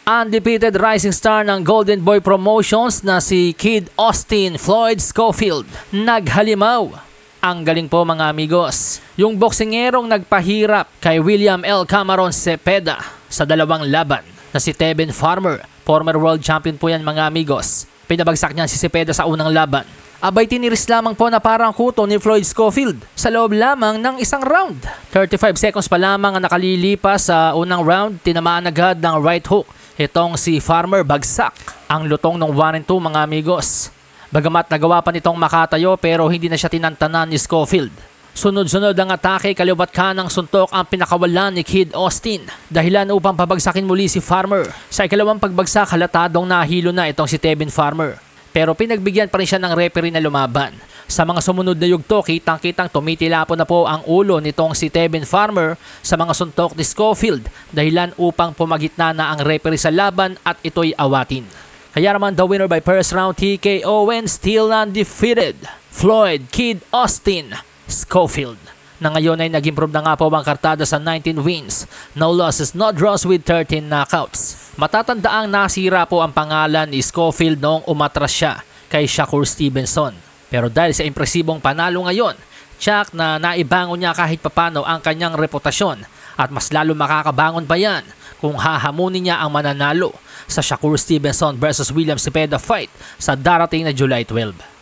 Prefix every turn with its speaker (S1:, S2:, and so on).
S1: Undefeated rising star ng Golden Boy Promotions na si Kid Austin Floyd Schofield naghalimaw. Ang galing po mga amigos. Yung boksingerong nagpahirap kay William L. Cameron Cepeda sa dalawang laban na si Tevin Farmer. Former world champion po yan mga amigos. Pinabagsak niya si Cepeda sa unang laban. Abay tiniris lamang po na parang kuto ni Floyd Schofield sa loob lamang ng isang round. 35 seconds pa lamang ang nakalilipas sa unang round, tinamaan agad ng right hook. Itong si Farmer bagsak ang lutong ng 1 and 2 mga amigos. Bagamat nagawa pa nitong makatayo pero hindi na siya tinantanan ni Schofield. Sunod-sunod ang atake, kaliwat kanang suntok ang pinakawalan ni Kid Austin. Dahilan upang pabagsakin muli si Farmer. Sa ikalawang pagbagsak, halatadong nahilo na itong si Tevin Farmer. Pero pinagbigyan pa rin siya ng referee na lumaban. Sa mga sumunod na yugto, kitang-kitang tumitilapon na po ang ulo nitong si Tevin Farmer sa mga suntok ni Schofield. Dahilan upang pumagitna na ang referee sa laban at ito'y awatin. Kaya naman the winner by first round TKO and still undefeated, Floyd Kid Austin Schofield. Na ngayon ay nag-improve na nga po ang kartada sa 19 wins, no losses, no draws with 13 knockouts. Matatandaang nasira po ang pangalan ni Schofield noong umatras siya kay Shakur Stevenson. Pero dahil sa impresibong panalo ngayon, tiyak na naibangon niya kahit papano ang kanyang reputasyon at mas lalo makakabangon pa yan kung hahamunin niya ang mananalo sa Shakur Stevenson versus William Cepeda fight sa darating na July 12.